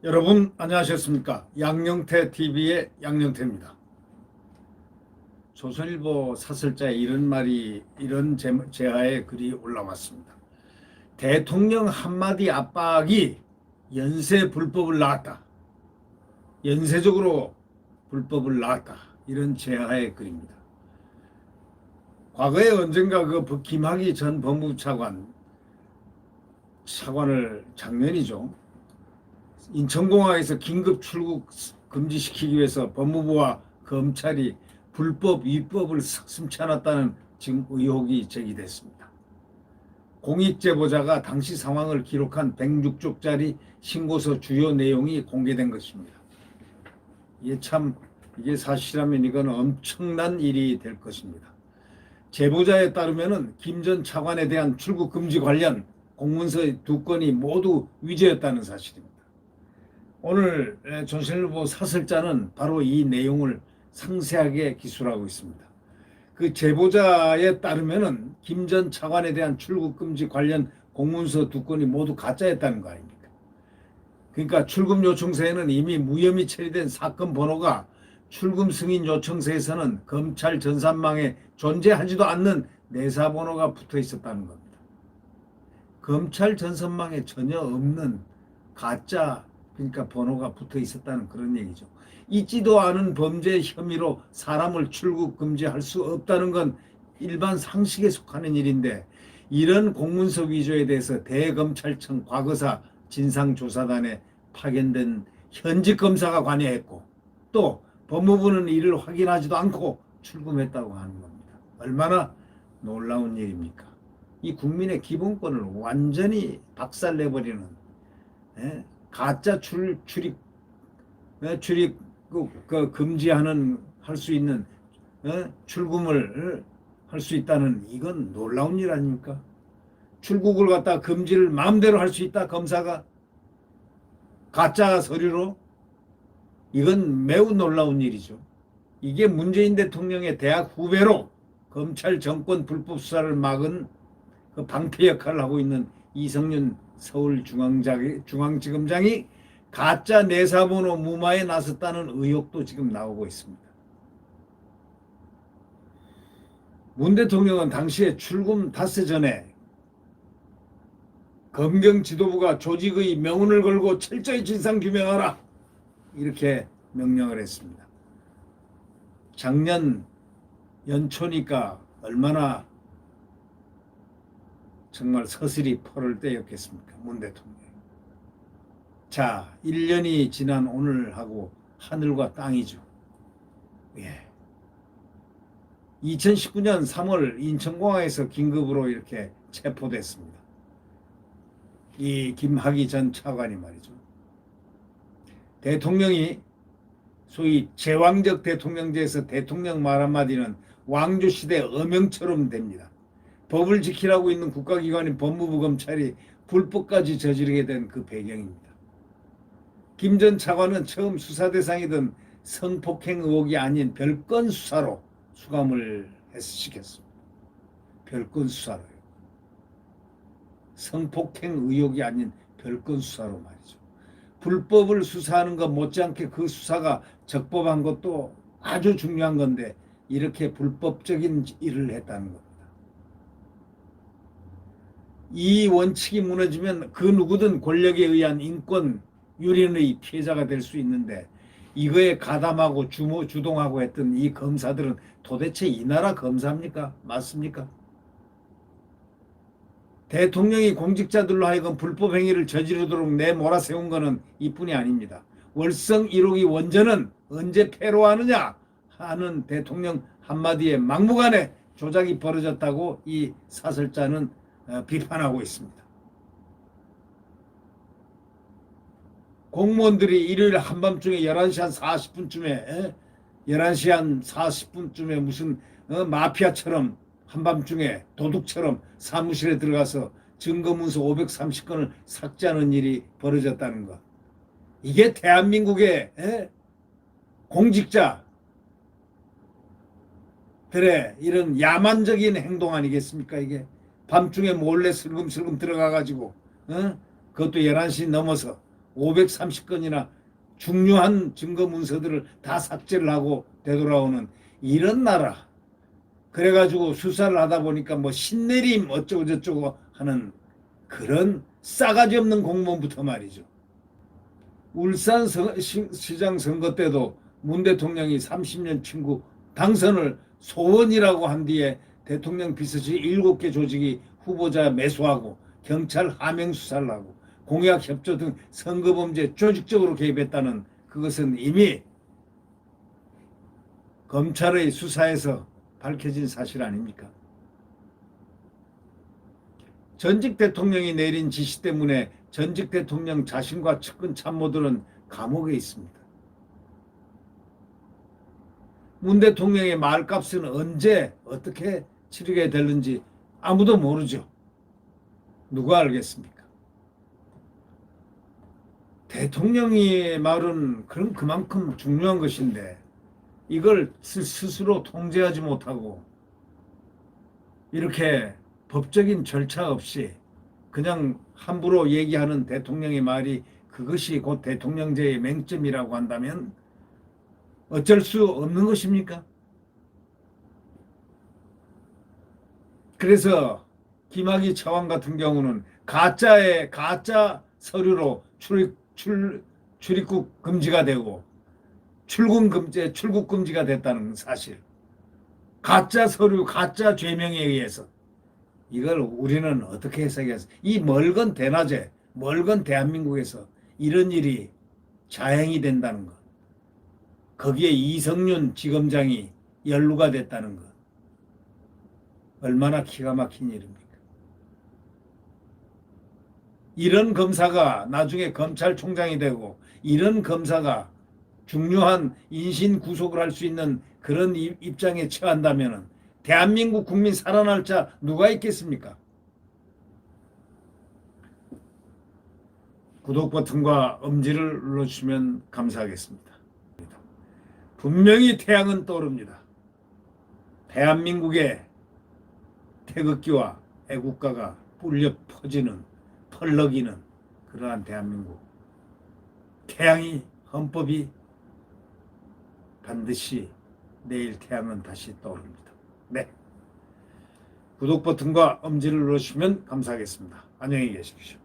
여러분 안녕하셨습니까? 양영태 TV의 양영태입니다. 조선일보 사설자에 이런 제하의 글이 올라왔습니다. 대통령 한마디 압박이 연쇄 불법을 낳았다. 연쇄적으로 불법을 낳았다. 이런 제하의 글입니다. 과거에 언젠가 김학의 전 법무부 차관을 작년이죠. 인천공항에서 긴급 출국 금지시키기 위해서 법무부와 검찰이 불법 위법을 서슴지 않았다는 지금 의혹이 제기됐습니다. 공익제보자가 당시 상황을 기록한 106쪽짜리 신고서 주요 내용이 공개된 것입니다. 이게 사실이라면 이건 엄청난 일이 될 것입니다. 제보자에 따르면 김 전 차관에 대한 출국 금지 관련 공문서 2건이 모두 위조였다는 사실입니다. 오늘 조선일보 사설자는 바로 이 내용을 상세하게 기술하고 있습니다. 그 제보자에 따르면 김 전 차관에 대한 출국 금지 관련 공문서 2건이 모두 가짜였다는 거 아닙니까? 그러니까 출금 요청서에는 이미 무혐의 처리된 사건 번호가 출금 승인 요청서에서는 검찰 전산망에 존재하지도 않는 내사 번호가 붙어 있었다는 겁니다. 검찰 전산망에 전혀 없는 가짜, 그러니까 번호가 붙어 있었다는 그런 얘기죠. 있지도 않은 범죄 혐의로 사람을 출국 금지할 수 없다는 건 일반 상식에 속하는 일인데, 이런 공문서 위조에 대해서 대검찰청 과거사 진상조사단에 파견된 현직 검사가 관여했고, 또 법무부는 이를 확인하지도 않고 출금했다고 하는 겁니다. 얼마나 놀라운 일입니까? 이 국민의 기본권을 완전히 박살내버리는 가짜 출입 금지하는 할 수 있는 출금을 할 수 있다는, 이건 놀라운 일 아닙니까? 출국을 갖다 금지를 마음대로 할 수 있다, 검사가 가짜 서류로. 이건 매우 놀라운 일이죠. 이게 문재인 대통령의 대학 후배로 검찰 정권 불법 수사를 막은 그 방패 역할을 하고 있는 이성윤 서울중앙지검장이 가짜 내사번호 무마에 나섰다는 의혹도 지금 나오고 있습니다. 문 대통령은 당시에 출금 닷새 전에 검경 지도부가 조직의 명운을 걸고 철저히 진상규명하라, 이렇게 명령을 했습니다. 작년 연초니까 얼마나 정말 서슬이 퍼를 때였겠습니까, 문 대통령. 자, 1년이 지난 오늘하고 하늘과 땅이죠. 예. 2019년 3월 인천공항에서 긴급으로 이렇게 체포됐습니다. 이 김학의 전 차관이 말이죠. 대통령이 소위 제왕적 대통령제에서 대통령 말 한마디는 왕조시대 어명처럼 됩니다. 법을 지키라고 있는 국가기관인 법무부 검찰이 불법까지 저지르게 된 그 배경입니다. 김 전 차관은 처음 수사 대상이던 성폭행 의혹이 아닌 별건 수사로 수감을 시켰습니다. 별건 수사로요. 성폭행 의혹이 아닌 별건 수사로 말이죠. 불법을 수사하는 것 못지않게 그 수사가 적법한 것도 아주 중요한 건데, 이렇게 불법적인 일을 했다는 겁니다. 이 원칙이 무너지면 그 누구든 권력에 의한 인권 유린의 피해자가 될 수 있는데, 이거에 가담하고 주동하고 했던 이 검사들은 도대체 이 나라 검사입니까? 맞습니까? 대통령이 공직자들로 하여금 불법 행위를 저지르도록 내몰아세운 것은 이뿐이 아닙니다. 월성 1호기 원전은 언제 폐로하느냐 하는 대통령 한마디에 막무가내 조작이 벌어졌다고 이 사설자는 비판하고 있습니다. 공무원들이 일요일 한밤중에 11시 한 40분쯤에 11시 한 40분쯤에 무슨 마피아처럼 한밤중에 도둑처럼 사무실에 들어가서 증거문서 530건을 삭제하는 일이 벌어졌다는 것. 이게 대한민국의 공직자들의 이런 야만적인 행동 아니겠습니까? 이게 밤중에 몰래 슬금슬금 들어가가지고 그것도 11시 넘어서 530건이나 중요한 증거 문서들을 다 삭제를 하고 되돌아오는 이런 나라. 그래가지고 수사를 하다 보니까 뭐 신내림 어쩌고 저쩌고 하는 그런 싸가지 없는 공무원부터 말이죠. 울산시장 선거 때도 문 대통령이 30년 친구 당선을 소원이라고 한 뒤에 대통령 비서실 7개 조직이 후보자 매수하고 경찰 하명 수사를 하고 공약 협조 등 선거범죄 조직적으로 개입했다는 그것은 이미 검찰의 수사에서 밝혀진 사실 아닙니까? 전직 대통령이 내린 지시 때문에 전직 대통령 자신과 측근 참모들은 감옥에 있습니다. 문 대통령의 말값은 언제 어떻게 치르게 될는지 아무도 모르죠. 누가 알겠습니까? 대통령의 말은 그만큼 중요한 것인데 이걸 스스로 통제하지 못하고 이렇게 법적인 절차 없이 그냥 함부로 얘기하는 대통령의 말이 그것이 곧 대통령제의 맹점이라고 한다면 어쩔 수 없는 것입니까? 그래서 김학의 차관 같은 경우는 가짜 서류로 출입국 금지가 되고 출국 금지가 됐다는 사실. 가짜 서류, 가짜 죄명에 의해서 이걸 우리는 어떻게 해석해서 이 멀건 대낮에 멀건 대한민국에서 이런 일이 자행이 된다는 것. 거기에 이성윤 지검장이 연루가 됐다는 것. 얼마나 기가 막힌 일입니까? 이런 검사가 나중에 검찰총장이 되고 이런 검사가 중요한 인신 구속을 할 수 있는 그런 입장에 처한다면 대한민국 국민 살아날 자 누가 있겠습니까? 구독 버튼과 엄지를 눌러주시면 감사하겠습니다. 분명히 태양은 떠오릅니다. 대한민국의 태극기와 애국가가 불려 퍼지는 펄럭이는 그러한 대한민국. 태양이 헌법이 반드시 내일 태양은 다시 떠오릅니다. 네. 구독 버튼과 엄지를 눌러주시면 감사하겠습니다. 안녕히 계십시오.